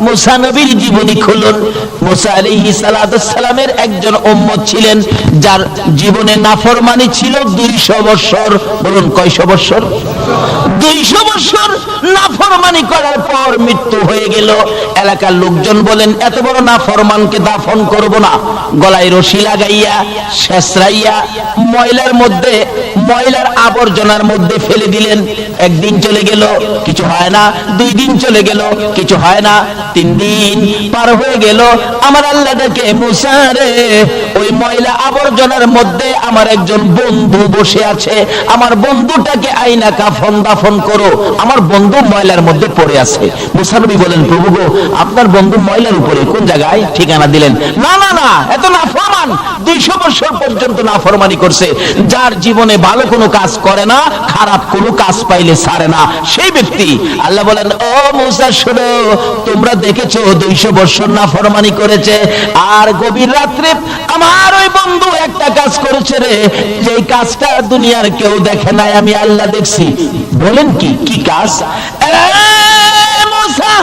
মুসা নবীর জীবনী খুলুন। মুসা আলাইহিস সালামের একজন উম্মত ছিলেন যার জীবনে নাফরমানি ছিল 200 বছর। বলুন কয়শো বছর? 200 বছর নাফরমানি করার পর মৃত্যু হয়ে গেল। এলাকার লোকজন বলেন এত বড় নাফরমানকে দাফন করব না, গলায় রশি লাগাইয়া শেষরাইয়া ময়লার আবর্জনার মধ্যে ফেলে দিলেন। একদিন চলে গেল, কিছু হয় না। 2 দিন চলে গেল, কিছু হয় না। 3 দিন পার হয়ে গেল। আমার আল্লাহ ডেকে, মুসা রে, ওই ময়লা আবর্জনার মধ্যে আমার একজন বন্ধু বসে আছে, আমার বন্ধুটাকে আইনা কাফন দাফন করো, আমার বন্ধু ময়লার মধ্যে পড়ে আছে। মুসা নবী বলেন, প্রভু গো, আপনার বন্ধু ময়লার উপরে কোন জায়গায়? ঠিকানা দিলেন। না না না, এত নাফরমান, 200 বছর পর্যন্ত নাফরমানি করছে। যার জীবনে ভালো কোনো কাজ করে না, খারাপ কোনো কাজ পাইলে ছাড়ে না, সেই ব্যক্তি। আল্লাহ বলেন, ও মুসা শোনো, তোমরা দেখেছো 200 বছর নাফরমানি করেছে, আর গভীর রাত্রে আমার ওই বন্ধু একটা কাজ করেছে রে, যেই কাজটা দুনিয়ার কেউ দেখে নাই, আমি আল্লাহ দেখছি। বলেন কি কি কাজ? মুসা,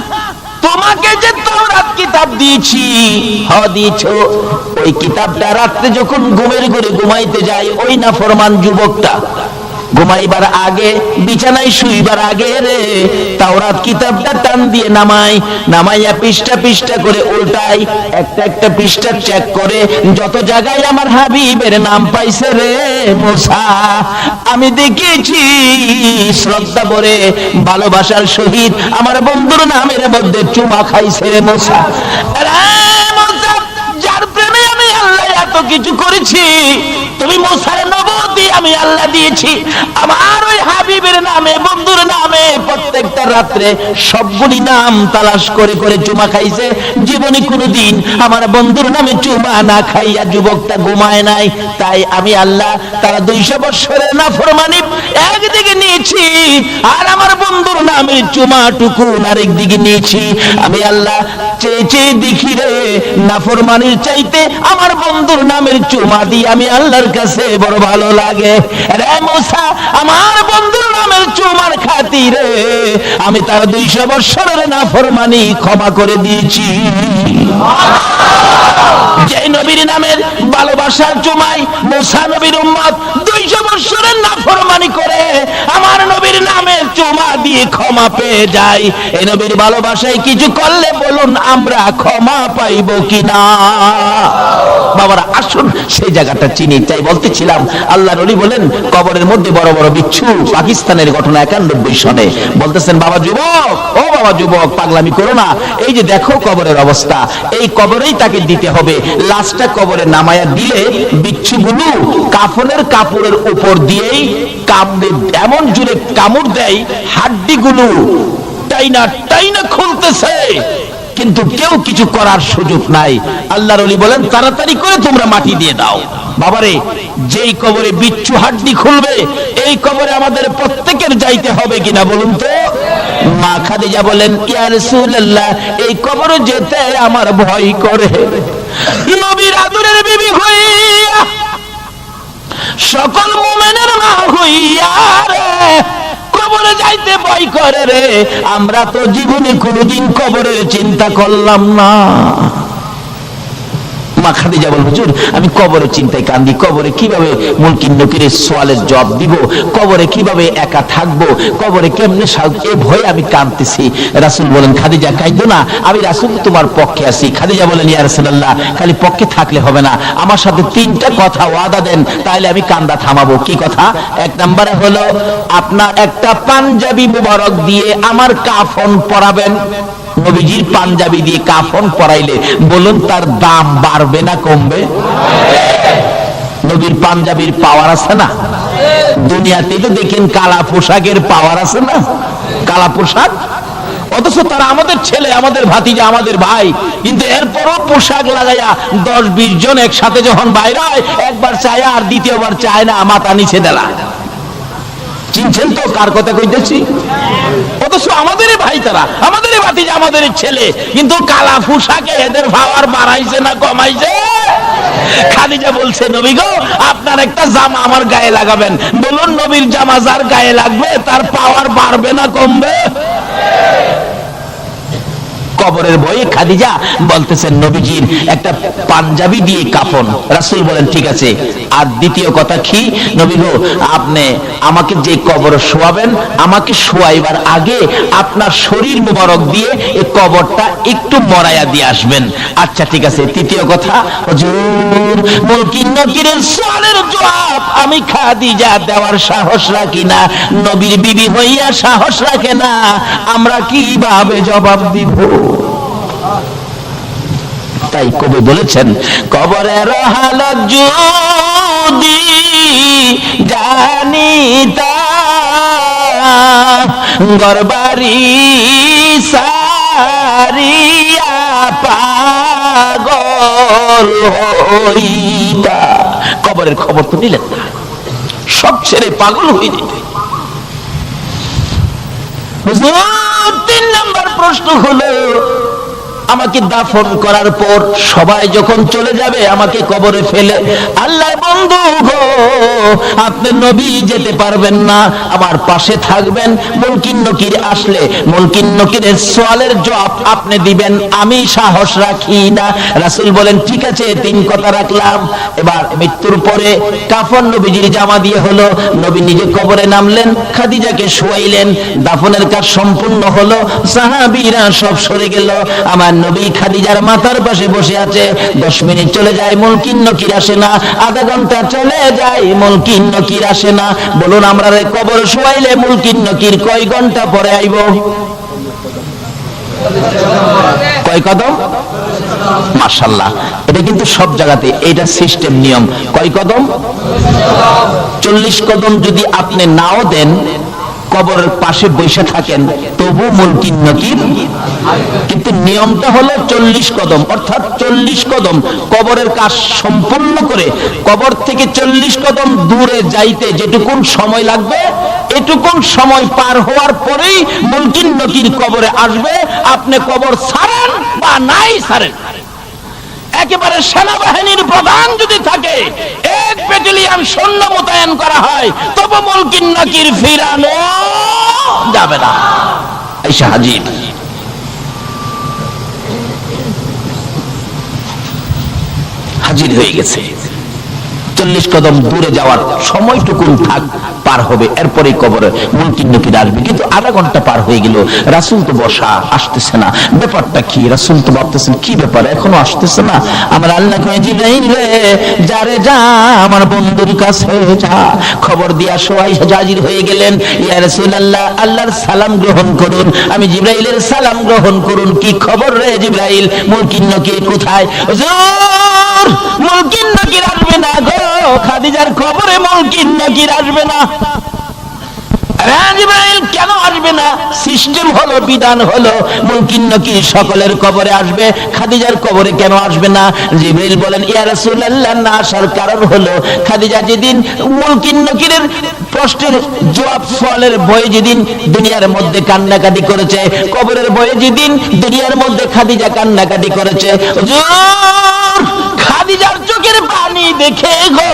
তোমাকে যে তাওরাত কিতাব দিয়েছি, দিয়েছো, ওই কিতাবটা রাত্রে যখন ঘুমের ঘরে ঘুমাইতে যায়, ওই নাফরমান যুবকটা ঘুমাইবার আগে, বিছানায় শুইবার আগে রে, তাওরাত কিতাবটা টান দিয়ে নামাইয়া পৃষ্ঠা পৃষ্ঠা করে উল্টাই, একটা পৃষ্ঠা চেক করে যত জায়গায় আমার হাবিবের নাম পাইছে রে মুসা, আমি দেখেছি শ্রদ্ধা ভরে ভালোবাসার সহিত আমার বন্ধুর নামের মধ্যে চুমা খাইছে রে মুসা। যার প্রেমে আমি আল্লাহ এত কিছু করেছি, তুমি মুসার নবুয়্বতি আমি আল্লাহ দিয়েছি, আমার ওই হাবিবের নামে, বন্ধুর নামে প্রত্যেকটা রাত্রে সবগুলি নাম তালাশ করে করে চুমা খাইছে। জীবনে কোনোদিন আমার বন্ধুর নামে চুমা না খাইয়া যুবকটা ঘুমায় নাই। তাই আমি আল্লাহ তারা 200 বছরের নাফরমানি একদিকে নিয়েছি, আর আমার বন্ধুর নামের চুমাটুকু আরেকদিকে নিয়েছি। আমি আল্লাহ চেয়ে চেয়ে দেখি রে, নাফরমানির চাইতে আমার বন্ধুর নামের চুমা দিয়ে আমি আল্লাহর কাছে বড় ভালো লাগে রে মুসা। আমার বন্ধুর নামের চুমার খাতিরে আমি তার 200 বছরের নাফরমানি ক্ষমা করে দিয়েছি। যে নবীর নামের ভালোবাসার চুমাই মুসা নবীর উম্মত 200 বছরের নাফরমানি করে আমার নবীর নামের চুমা দিয়ে ক্ষমা পেয়ে যায়, এই নবীর ভালোবাসায় কিছু করলে বলুন আমরা ক্ষমা পাইব কিনা? বাবারা আসুন সেই জায়গাটা চিনি। তাই বলতেছিলাম, আল্লাহ নবী বলেন কবরের মধ্যে বড় বড় বিচ্ছু, পাকিস্তানের ঘটনা 91 সনে। বলতেছেন, বাবা যুবক, ও বাবা যুবক, পাগলামি করো না, এই যে দেখো কবরের অবস্থা, এই কবরেই তাকে দিতে হবে। লাশটা কবরে নামায়া দিলে বিচ্ছুগুলো কাফনের কাপড়ের উপর দিয়েই এমন জোরে কামড় দেয়, হাড্ডিগুলো টাইনা টাইনা খুলতেছে, কিন্তু কেউ কিছু করার সুযোগ নাই। আল্লাহর ওলি বলেন তাড়াতাড়ি করে তোমরা মাটি দিয়ে দাও। বাবারে, যেই কবরে বিচ্ছু হাড্ডি খুলবে, এই কবরে আমাদের প্রত্যেকের যাইতে হবে কিনা বলুন তো? মা খাদিজা বলেন, ইয়া রাসূলুল্লাহ, এই কবরে যেতে আমার ভয় করে। নবীর আদরের বিবি হইয়া, সকল মুমিনের মা হইয়া রে, কবরে যাইতে ভয় করে রে। আমরা তো জীবনে কোনোদিন কবরের চিন্তা করলাম না। মা খাদিজা বলেন, হুজুর আমি কবরের চিন্তায় কান্দি, কবরে কিভাবে মুনকির নকিরের সওয়ালের জবাব দিব, কবরে কিভাবে একা থাকবো, কবরে কেমনে এ ভয়ে আমি কাঁদতেছি। রাসূল বলেন, খাদিজা কাঁদো না, আমি রাসূল তোমার পক্ষে আছি। খাদিজা বলেন, ইয়া রাসূলুল্লাহ, খালি পক্ষে থাকলে হবে না, আমার সাথে 3টা কথা ওয়াদা দেন, তাহলে আমি কান্দা থামাবো। কি কথা? 1 নম্বরে হলো আপনার একটা পাঞ্জাবি মুবারক দিয়ে আমার কাফন পরাবেন। নবীজির পাঞ্জাবি দিয়ে কাফন পরাইলে বলুন তার দাম বাড়বে না কমবে? নবীর পাঞ্জাবির পাওয়ার আছে না? দুনিয়াতে তো দেখেন কালা পোশাকের পাওয়ার আছে না? কালা পোশাক, অথচ তারা আমাদের ছেলে, আমাদের ভাতিজা, আমাদের ভাই, কিন্তু এরপরও পোশাক লাগাইয়া 10-20 জন একসাথে যখন বাইরে হয়, একবার চায় আর দ্বিতীয়বার চায় না, মাথা নিচে দেলা। চিনছেন তো কার কথা কইতেছি? অথচ আমাদেরই ভাই তারা, আমাদেরই ভাতিজা, আমাদের ছেলে, কিন্তু কালা পোশাকে এদের পাওয়ার বাড়াইছে না কমাইছে? খাদিজা বলছে, নবী গো, আপনার একটা জামা আমার গায়ে লাগাবেন। বলুন, নবীর জামা যার গায়ে লাগবে তার পাওয়ার বাড়বে না কমবে? কবরের ভয়ে খাদিজা বলতেছেন নবীজির একটা পাঞ্জাবি দিয়ে কাফন। রাসূল বলেন ঠিক আছে। আর দ্বিতীয় কথা কি, নবী গো আপনি আমাকে যে কবর শোয়াবেন, আমাকে শোয়াইবার আগে আপনার শরীর মোবারক দিয়ে এই কবরটা একটু মরাইয়া দিয়ে আসবেন। আচ্ছা ঠিক আছে। তৃতীয় কথা, হুজুর মুনকির নকিরের সওয়ালের জবাব আমি খাদিজা দেওয়ার সাহস রাখি না, নবীর বিবি হইয়া সাহস রাখে না, আমরা কিভাবে জবাব দিব? তাই কবি বলেছেন, কবরের হালত যদি জানিতাম, ঘরবাড়ি সারিয়া পাগল হইতা। কবরের খবর তো নিলেন না, সব ছেড়ে পাগল হয়ে যেত। তিন নম্বর প্রশ্ন হলো, আমাকে দাফন করার পর সবাই যখন চলে যাবে আমাকে কবরে ফেলে, আল্লাহর বন্ধু গো আপনি নবী যেতে পারবেন না, আমার পাশে থাকবেন। মুনকির নকির আসলে মুনকির নকিরের সওয়ালের জবাব আপনি দিবেন, আমি সাহস রাখি না। রাসূল বলেন ঠিক আছে, তিন কথা রাখলাম। এবার মৃত্যুর পরে কাফন নবীজির জামা দিয়ে হলো, নবী নিজে কবরে নামলেন, খাদিজাকে শোয়াইলেন, দাফনের কাজ সম্পূর্ণ হলো, সাহাবীরা সব সরে গেল। আমার নবী খাদিজার মাথার পাশে বসে আছে। 10 মিনিট চলে যায়, মুনকির নকির আসে না। আধা ঘন্টা চলে যায়, মুনকির নকির আসে না। বলুন আমরা কবর শোয়াইলে মুনকির নকির কয় ঘন্টা পরে আইব? কয় কদম? মাশাআল্লাহ, এটা কিন্তু সব জায়গাতে এটা সিস্টেম নিয়ম। কয় কদম? 40 কদম যদি আপনি নাও দেন, কবরের পাশে বসে থাকেন, তবু মুনকির নকির, কিন্তু নিয়মটা হলো 40 কদম, অর্থাৎ 40 কদম কবরের কাজ সম্পূর্ণ করে কবর থেকে 40 কদম দূরে যাইতে যেটুকুন সময় লাগবে, এটুকুন সময় পার হওয়ার পরেই মুনকির নকির কবরে আসবে। আপনি কবর ছাড়েন বা নাই ছাড়েন, একেবারে সেনাবাহিনীর প্রধান যদি থাকে, 1 ব্যাটালিয়ন সৈন্য মোতায়েন করা হয়, তবু মুনকির নকির ফিরানো যাবে না। আয়েশা হাজির, হাজির হয়ে গেছে। 40 কদম দূরে যাওয়ার সময়টুকুন থাক পার হবে, এরপরে কবরে মুনকির নকির আসবে। কিন্তু আধা ঘন্টা পার হয়ে গেল, রাসূল তো বসা, আসতেছে না। ব্যাপারটা কি? রাসূল তো ভাবতেছেন কি ব্যাপার, এখনো আসতেছে না। আমার আল্লাহ কয়ে, জিবরাইল রে যা রে যা, আমার বন্ধুর কাছে যা। খবর দিয়া সবাই হাজির হয়ে গেলেন। ইয়া রাসূলুল্লাহ, আল্লাহর সালাম গ্রহণ করুন। আমি জিবরাইলের সালাম গ্রহণ করুন। কি খবর রে জিবরাইল, মুনকির নকির কোথায়? হুজুর মুনকির নকির আসবে না গো, খাদিজার খবরে মুনকির নকির আসবে না। জিবরাইল কেন আসবে না? সিস্টেম হলো, বিধান হলো, মুনকির নকির সকলের কবরে আসবে, খাদিজার কবরে কেন আসবে না? জিবরাইল বলেন, ইয়া রাসূলুল্লাহ, না আসার কারণ হলো খাদিজা যেদিন মুনকির নকিরের প্রশ্নের জবাব সওয়ালের ভয়ে যেদিন দুনিয়ার মধ্যে কান্নাকাটি করেছে, কবরের ভয়ে যেদিন দুনিয়ার মধ্যে খাদিজা কান্নাকাটি করেছে, হুজুর খাদিজার চোখের পানি দেখে গো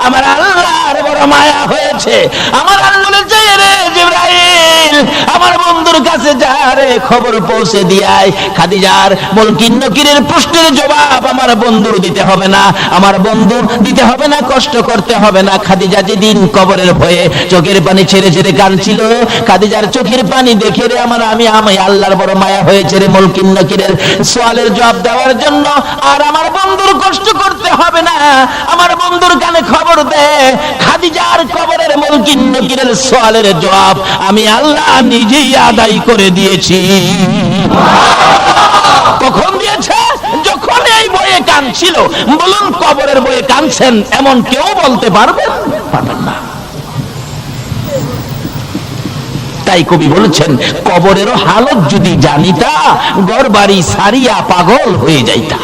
আমার আল্লাহর বড় মায়া হয়েছে। আমার আল্লাহ বলেছে, রে জিবরাইল আমার বন্ধুর কাছে যা রে, খবর পৌঁছে দিয়াই খাদিজার মুনকির নকিরের প্রশ্নের জবাব আমার বন্ধুর দিতে হবে না, আমার বন্ধুর দিতে হবে না, কষ্ট করতে হবে না। খাদিজা যেদিন কবরের ভয়ে চোখের পানি ছেড়ে ছেড়ে কাঁদছিল, খাদিজার চোখের পানি দেখে রে আমি আল্লাহর বড় মায়া হয়েছে রে মুনকির নকিরের সওয়ালের জবাব দেওয়ার জন্য। আর আমার বন্ধুর কষ্ট করতে হবে না, আমার বন্ধুর কানে খবর দে, খাদিজার কবরের মুনকির নকিরের সওয়ালের জবাব আমি আল্লাহ নিজেই আদায় করে দিয়েছি। কখন দিয়েছে? যখন এই বয়ে কাঁদছিল। বলুন কবরের বয়ে কাঁদছেন এমন কেউ বলতে পারবেন? পারবেন না। তাই কবি বলেছেন, কবরেরও হালত যদি জানিতা, ঘর বাড়ি সারিয়া পাগল হয়ে যাইতা।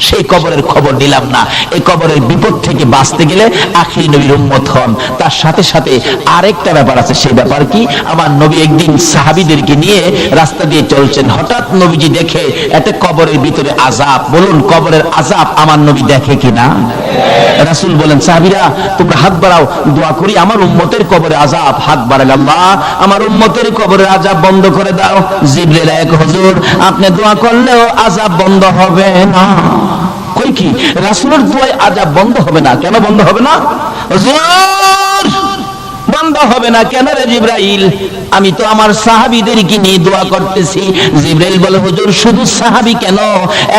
সেই কবরের খবর নিলাম না। এই কবরের বিপদ থেকে বাঁচতে গেলে আখিরি নবীর উম্মত হন। তার সাথে সাথে আরেকটা ব্যাপার আছে। সেই ব্যাপার কি? আমার নবী একদিন সাহাবীদেরকে নিয়ে রাস্তা দিয়ে চলছেন, হঠাৎ নবীজি দেখে একটা কবরের ভিতরে আযাব। বলুন, কবরের আযাব আমার নবী দেখে কিনা? রাসূল বলেন, সাহাবীরা তোমরা হাত বাড়াও, দোয়া করি আমার উম্মতের কবরে আযাব। হাত বাড়ালে, আল্লাহ আমার উম্মতের কবরের আযাব বন্ধ করে দাও। জিবরিল এক, হুজুর আপনি দোয়া করলেও আযাব বন্ধ হবে না। কই কি রাসূলের দোয়ায় আযাব বন্ধ হবে না? কেন বন্ধ হবে না হুজুর? বন্ধ হবে না কেন রে জিবরাইল? আমি তো আমার সাহাবীদেরকে নিয়ে দোয়া করতেছি। জিবরাইল বলে, হুজুর শুধু সাহাবী কেন,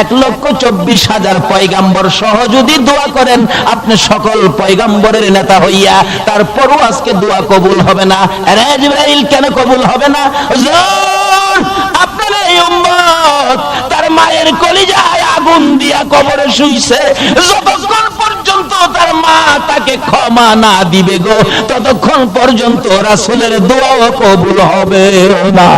1,24,000 পয়গাম্বর সহ যদি দোয়া করেন আপনি সকল পয়গাম্বরের নেতা হইয়া, তারপরও আজকে দোয়া কবুল হবে না। আরে জিবরাইল কেন কবুল হবে না? হুজুর আপনার এই উম্মত তার মায়ের কলিজায় আগুন দিয়া কবরে শুইছে, যতক্ষণ পর্যন্ত তার মা তাকে ক্ষমা না দিবে গো, ততক্ষণ পর্যন্ত রাসূলের দোয়া কবুল হবে না।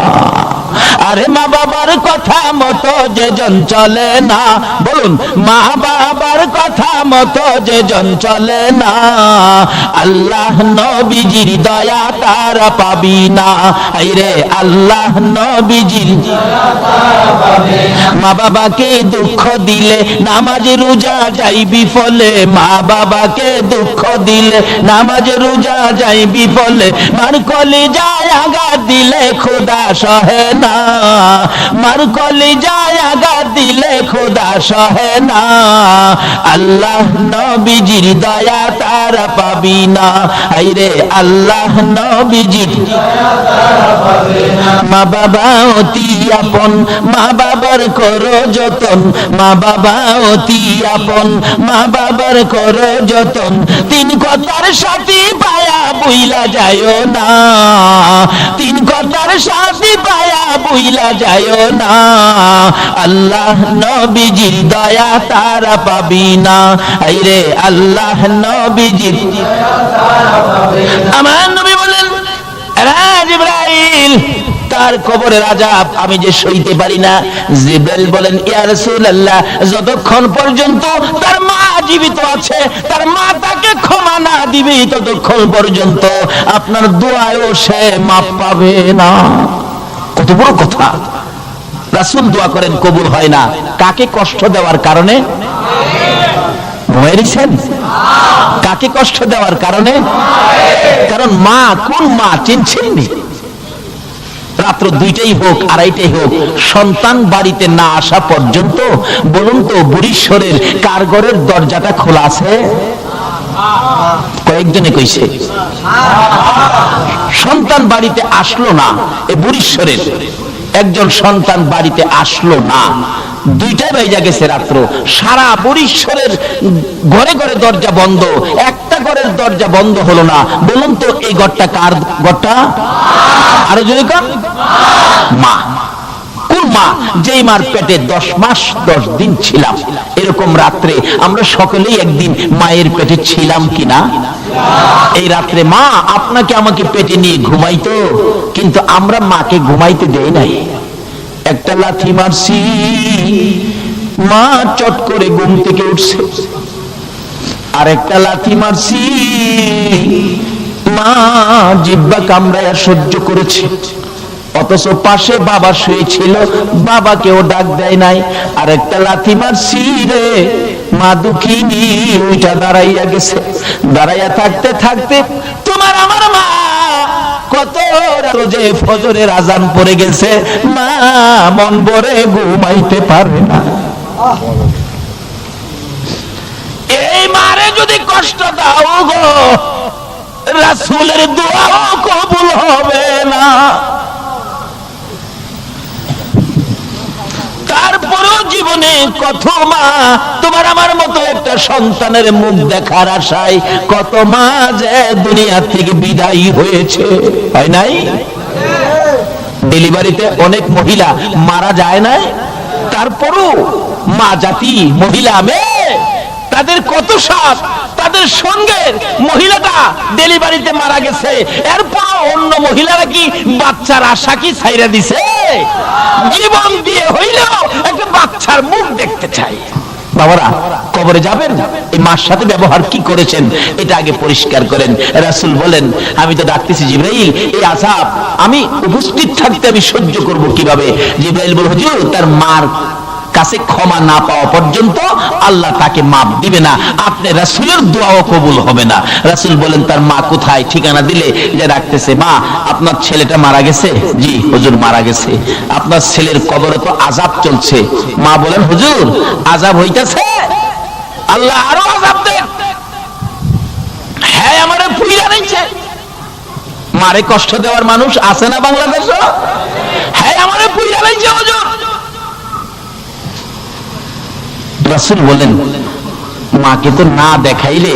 আরে মা বাবার কথা মতো যেজন চলে না, বলুন মা বাবার কথা মতো যেজন চলে না, আল্লাহ নবীজির দয়া তার পাবি না। আইরে আল্লাহ নবীজির দয়া তার পাবে। মা বাবাকে দুঃখ দিলে নামাজ রোজা যাইবি ফলে, মা বাবাকে দুঃখ দিলে নামাজ রোজা যাইবি ফলে, মার কলিজায় আঘাত দিলে খোদা সহে না, মার কলিজায় আঘাত দিলে খোদা সহে না, আল্লাহ নবীজির দয়া তার পাবি না। আইরে আল্লাহ নবীজির দয়া তার পাবে না। মা বাবা অতি আপন, মা বাবার করো যতন, মা বাবা অতি আপন, মা বাবার করো যতন, তিন কথার সাথী পায়া বুইলা যায়ও না, তিন কথার সাথী পায়া বুইলা যায়ও না, আল্লাহ নবীজির দয়া তারা পাবি না। আইরে আল্লাহ নবীজির দয়া তারা পাবে না। আমার নবী বলেন, জিবরাইল তার কবরের আযাব আমি যে সইতে পারি না। জিবরাইল বলেন, ইয়া রাসূলুল্লাহ যতক্ষণ পর্যন্ত তার মা জীবিত আছে, তার মা তাকে ক্ষমা না দিবে, ততক্ষণ পর্যন্ত আপনার দোয়ায়ও সে মাপ পাবে না। কত বড় কথা! রাসূল দোয়া করেন, কবুল হয় না। কাকে কষ্ট দেওয়ার কারণে? বুঝেছেন? কাকে কষ্ট দেওয়ার কারণে? কারণ মা, কোন মা চিনছেন? রাত্র 2টাই হোক 2:30টাই হোক, সন্তান বাড়িতে না আসা পর্যন্ত বলুন তো বুড়িশ্বরের কার ঘরের দরজাটা খোলা আছে? কয়েকজনে কইছে সন্তান বাড়িতে আসলো না। এই বুড়িশ্বরের একজন সন্তান বাড়িতে আসলো না, 2টা বেজে গেছে রাত্র, সারা বুড়িশ্বরের ঘরে ঘরে দরজা বন্ধ, একটা ঘরের দরজা বন্ধ হলো না। বলুন তো এই ঘরটা কার ঘরটা? আরো যদি কার? মা। কোন মা? যেই মার পেটে 10 মাস 10 দিন ছিলাম। এরকম রাত্রে আমরা সকলেই একদিন মায়ের পেটে ছিলাম কিনা? এই রাত্রে মা আপনাকে আমাকে পেটে নিয়ে ঘুমাইতো, কিন্তু আমরা মাকে ঘুমাইতে দেই নাই। একটা লাথি মারছি, মা চট করে ঘুম থেকে উঠছে। আর একটা লাথি মারছি, মা জিহ্বা কামড়ায়া সহ্য করেছে। অথচ পাশে বাবা শুয়েছিল, বাবাকেও ডাক দেয় নাই। আর একটা লাথি মারছি রে, মা দুঃখিনী ওইটা দাঁড়াইয়া গেছে। দাঁড়াইয়া থাকতে থাকতে তোমার আমার মা কত রোজে ফজরের আজান পড়ে গেছে, মা মন ভরে ঘুমাইতে পারে না। এই মারে যদি কষ্ট দাও গো, রাসূলের দোয়া কবুল হবে না। তারপরেও জীবনে কত মা তোমার আমার মতো একটা সন্তানের মুখ দেখার আশায় কত মা যে দুনিয়া থেকে বিদায়ী হয়েছে, হয় নাই? ডেলিভারিতে অনেক মহিলা মারা যায় না, তারপরও মা জাতি মহিলা মেয়ে তাদের কত সাথ, তাদের সঙ্গে মহিলাটা ডেলিভারিতে মারা গেছে, এরপর অন্য মহিলারা কি বাচ্চার আশা কি ছাইরা দিছে? জীবন দিয়ে হইলেও একটা বাচ্চার মুখ দেখতে চাই। বাবারা, কবরে যাবেন, এই মার সাথে ব্যবহার কি করেছেন এটা আগে পরিষ্কার করেন। রাসূল বলেন, আমি তো ডাকতেছি জিবরাইল, এই আযাব আমি উপস্থিত থাকতে আমি সহ্য করব কিভাবে? জিবরাইল বলে, হুজুর, তার মার কাছে ক্ষমা না পাওয়া পর্যন্ত আল্লাহ তাকে মাফ দিবে না, আপনি রাসূলের দোয়াও কবুল হবে না। রাসূল বলেন, তার মা কোথায়? ঠিকানা দিলে যে ডাকতেছে, মা, আপনার ছেলেটা মারা গেছে? জি হুজুর, মারা গেছে। আপনার ছেলের কবরে তো আযাব চলছে। মা বলেন, হুজুর, আযাব হইতাছে? আল্লাহ আরো আযাব দেন। হ্যাঁ, আমারে পুইরা নিচ্ছে। মারে কষ্ট দেওয়ার মানুষ আছে না বাংলাদেশে? হ্যাঁ, আমারে পুইরা নিচ্ছে হুজুর। রাসূল বলেন, মাকে তো না দেখাইলে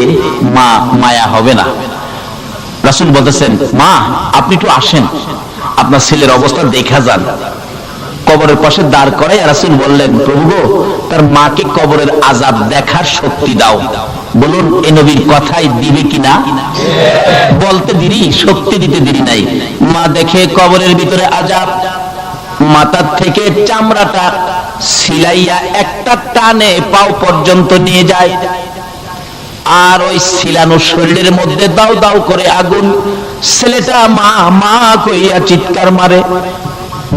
মা মায়া হবে না। রাসূল বলতেছেন, মা, আপনি একটু আসেন, আপনার ছেলের অবস্থা দেখা যান। কবরের পাশে দাঁড় করাই রাসূল বললেন, প্রভু গো, তার মাকে কবরের আযাব দেখার শক্তি দাও। বলুন, এ নবীর কথাই দিবে কিনা? বলতে দেরি, শক্তি দিতে দেরি নাই। মা দেখে কবরের ভিতরে আযাব, মাথার থেকে চামড়াটা সিলাইয়া একটা টানে পাও পর্যন্ত নিয়ে যায়, আর ওই সিলানো শরীরের মধ্যে দাও দাও করে আগুন। ছেলেটা মা মা কইয়া চিৎকার মারে।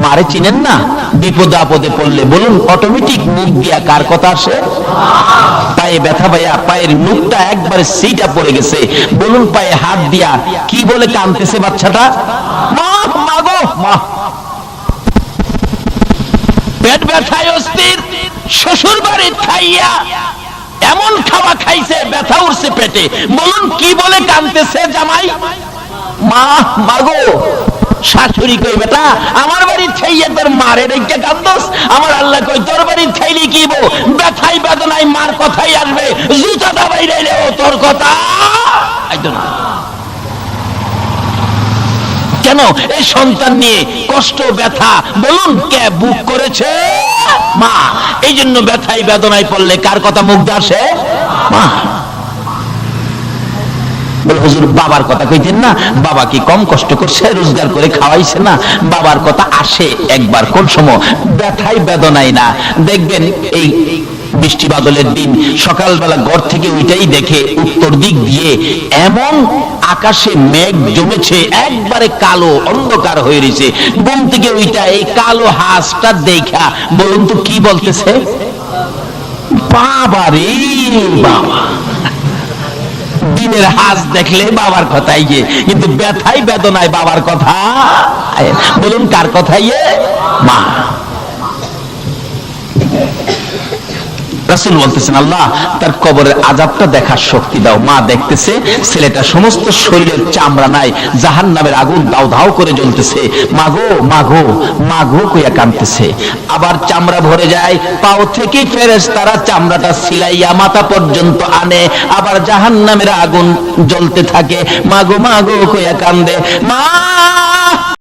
মারে চিনেন না? বিপদে আপদে পড়লে বলুন অটোমেটিক মুখ দিয়া কার কথা আসে? পায়ে ব্যথা পাইয়া পায়ের মুখটা একবারে সিটা পড়ে গেছে, বলুন পায়ে হাত দিয়া কি বলে কাঁদতেছে বাচ্চাটা? মা, মা গো মা। পেট ব্যথায় অস্থির, শ্বশুর বাড়ির খাইয়া এমন খাওয়া খাইছে, ব্যথা উঠছে পেটে, বলুন কি বলে কাঁদতেছে জামাই? মা, মাগো। শাশুড়ি কই, বেটা, আমার বাড়ির খাইয়া তোর মারে রেখে কান্দস? আমার আল্লাহ কই, তোর বাড়ির খাইলে কি বো, ব্যথাই বেদনায় মার কথাই আসবে, জুতাটা বাইরে ও তোর কথা আইতো না। কেন? এই সন্তান নিয়ে কষ্ট ব্যথা, বলুন কে বুক করেছে? মা। এই জন্য ব্যথায় বেদনায় পড়লে কার কথা মুখ আসে? মা। হুজুর, বাবার কথা কইতেন না? বাবা কি কম কষ্ট করছে, রোজগার করে খাওয়াইছে না? বাবার কথা আসে একবার, কোন সময়? ব্যথায় বেদনায় না। দেখবেন এই বৃষ্টি বাদলের দিন সকালবেলা ঘর থেকে ওইটাই দেখে উত্তর দিক দিয়ে এমন আকাশে মেঘ জমেছে, একবারে কালো অন্ধকার হয়ে রয়েছে। ঘুম থেকে ওইটা এই কালো হাঁসটা দেখা বলুন তো কি বলতেছে? বাবা রে বাবা। দিনের হাঁস দেখলে বাবার কথাই গিয়ে, কিন্তু ব্যথায় বেদনায় বাবার কথা, বলুন কার কথাই? মা। রাসূল বলতেছেন, আল্লাহ তার কবরের আযাবটা দেখার শক্তি দাও। মা দেখতেছে ছেলেটা সমস্ত শরীরের চামড়া নাই, জাহান্নামের আগুন দাও দাও করে জ্বলতেছে। মাগো মাগো মাগো কইয়া কাঁদতেছে। আবার চামড়া ভরে যায়, পাও থেকে ফেরেশতারা চামড়াটা সিলাইয়া মাথা পর্যন্ত আনে, আবার জাহান্নামের আগুন জ্বলতে থাকে। মাগো মাগো কইয়া কান্দে। মা